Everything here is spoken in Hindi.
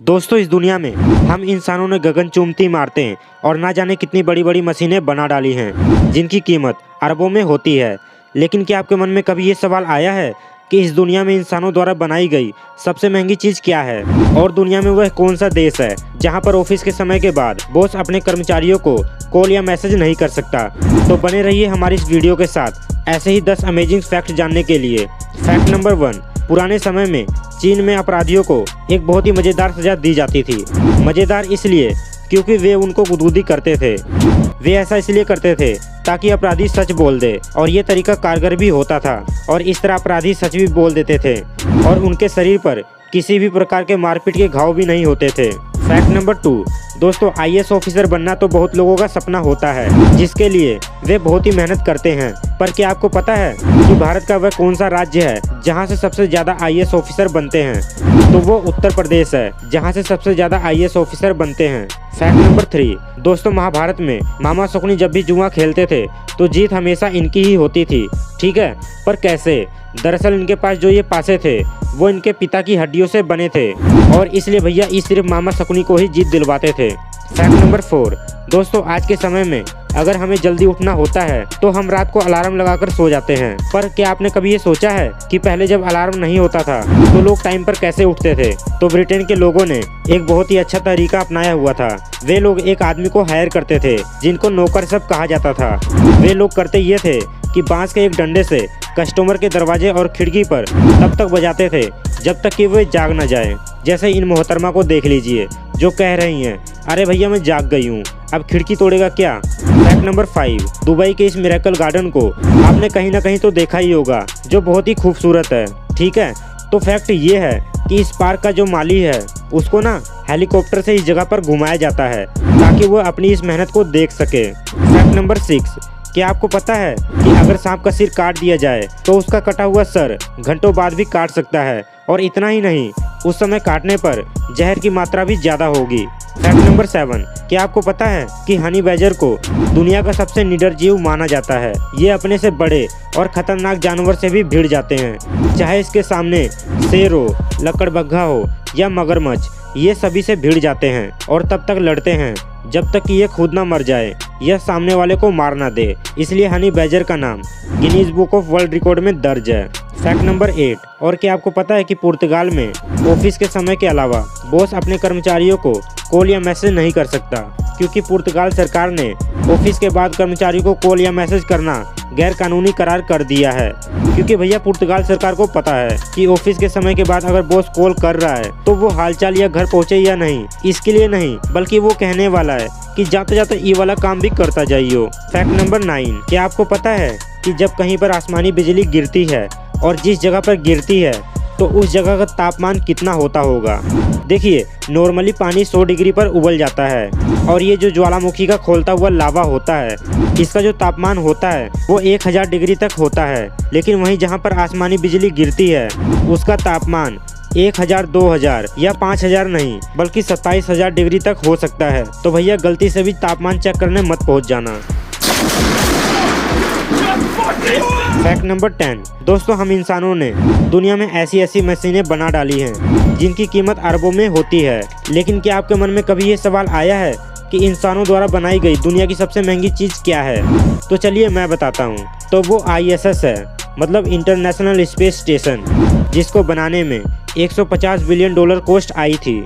दोस्तों, इस दुनिया में हम इंसानों ने गगन चूमती इमारतें हैं और ना जाने कितनी बड़ी बड़ी मशीनें बना डाली हैं जिनकी कीमत अरबों में होती है। लेकिन क्या आपके मन में कभी ये सवाल आया है कि इस दुनिया में इंसानों द्वारा बनाई गई सबसे महंगी चीज़ क्या है? और दुनिया में वह कौन सा देश है जहां पर ऑफिस के समय के बाद बॉस अपने कर्मचारियों को कॉल या मैसेज नहीं कर सकता? तो बने रहिए हमारी इस वीडियो के साथ ऐसे ही 10 अमेजिंग फैक्ट जानने के लिए। फैक्ट नंबर 1, पुराने समय में चीन में अपराधियों को एक बहुत ही मज़ेदार सजा दी जाती थी। मज़ेदार इसलिए क्योंकि वे उनको गुदगुदी करते थे। वे ऐसा इसलिए करते थे ताकि अपराधी सच बोल दे, और ये तरीका कारगर भी होता था और इस तरह अपराधी सच भी बोल देते थे और उनके शरीर पर किसी भी प्रकार के मारपीट के घाव भी नहीं होते थे। फैक्ट नंबर 2, दोस्तों, आईएएस ऑफिसर बनना तो बहुत लोगों का सपना होता है जिसके लिए वे बहुत ही मेहनत करते हैं। पर क्या आपको पता है कि भारत का वह कौन सा राज्य है जहां से सबसे ज़्यादा आईएएस ऑफिसर बनते हैं? तो वो उत्तर प्रदेश है जहां से सबसे ज़्यादा आईएएस ऑफिसर बनते हैं। फैक्ट नंबर 3, दोस्तों, महाभारत में मामा शकुनी जब भी जुआ खेलते थे तो जीत हमेशा इनकी ही होती थी। ठीक है, पर कैसे? दरअसल इनके पास जो ये पासे थे वो इनके पिता की हड्डियों से बने थे और इसलिए भैया इस सिर्फ मामा शकुनी को ही जीत दिलवाते थे। फैक्ट नंबर 4, दोस्तों, आज के समय में अगर हमें जल्दी उठना होता है तो हम रात को अलार्म लगाकर सो जाते हैं। पर क्या आपने कभी ये सोचा है कि पहले जब अलार्म नहीं होता था तो लोग टाइम पर कैसे उठते थे? तो ब्रिटेन के लोगों ने एक बहुत ही अच्छा तरीका अपनाया हुआ था। वे लोग एक आदमी को हायर करते थे जिनको नौकर सब कहा जाता था। वे लोग करते ये थे कि बांस के एक डंडे से कस्टमर के दरवाजे और खिड़की पर तब तक बजाते थे जब तक कि वे जाग न जाए। जैसे इन मोहतरमा को देख लीजिए जो कह रही हैं, अरे भैया मैं जाग गई हूँ, अब खिड़की तोड़ेगा क्या? फैक्ट नंबर 5, दुबई के इस मिरेकल गार्डन को आपने कहीं ना कहीं तो देखा ही होगा जो बहुत ही खूबसूरत है। ठीक है, तो फैक्ट ये है कि इस पार्क का जो माली है उसको ना हेलीकॉप्टर से इस जगह पर घुमाया जाता है ताकि वो अपनी इस मेहनत को देख सके। फैक्ट नंबर 6, क्या आपको पता है कि अगर सांप का सिर काट दिया जाए तो उसका कटा हुआ सर घंटों बाद भी काट सकता है? और इतना ही नहीं, उस समय काटने पर जहर की मात्रा भी ज़्यादा होगी। फैक्ट नंबर 7, क्या आपको पता है कि हनी बैजर को दुनिया का सबसे निडर जीव माना जाता है? ये अपने से बड़े और खतरनाक जानवर से भी भिड़ जाते हैं, चाहे इसके सामने शेर हो, लकड़बग्घा हो या मगरमच्छ, ये सभी से भिड़ जाते हैं और तब तक लड़ते हैं जब तक कि ये खुद ना मर जाए या सामने वाले को मार ना दे। इसलिए हनी बैजर का नाम Guinness book of world record में दर्ज है। फैक्ट नंबर 8, और क्या आपको पता है कि पुर्तगाल में ऑफिस के समय के अलावा बॉस अपने कर्मचारियों को कॉल या मैसेज नहीं कर सकता क्योंकि पुर्तगाल सरकार ने ऑफिस के बाद कर्मचारियों को कॉल या मैसेज करना गैर कानूनी करार कर दिया है। क्योंकि भैया पुर्तगाल सरकार को पता है कि ऑफिस के समय के बाद अगर बॉस कॉल कर रहा है तो वो हालचाल या घर पहुंचे या नहीं, इसके लिए नहीं बल्कि वो कहने वाला है कि जाते जाते ये वाला काम भी करता जाइयो। फैक्ट नंबर 9, क्या आपको पता है कि जब कहीं पर आसमानी बिजली गिरती है और जिस जगह पर गिरती है तो उस जगह का तापमान कितना होता होगा? देखिए, नॉर्मली पानी 100 डिग्री पर उबल जाता है और ये जो ज्वालामुखी का खोलता हुआ लावा होता है इसका जो तापमान होता है वो 1000 डिग्री तक होता है। लेकिन वहीं जहाँ पर आसमानी बिजली गिरती है उसका तापमान 1000, 2000 या 5000 नहीं बल्कि 27000 डिग्री तक हो सकता है। तो भैया गलती से भी तापमान चेक करने मत पहुँच जाना। फैक्ट नंबर 10, दोस्तों, हम इंसानों ने दुनिया में ऐसी ऐसी मशीनें बना डाली हैं जिनकी कीमत अरबों में होती है। लेकिन क्या आपके मन में कभी ये सवाल आया है कि इंसानों द्वारा बनाई गई दुनिया की सबसे महंगी चीज़ क्या है? तो चलिए मैं बताता हूँ। तो वो ISS है, मतलब इंटरनेशनल स्पेस स्टेशन, जिसको बनाने में $150 बिलियन कॉस्ट आई थी।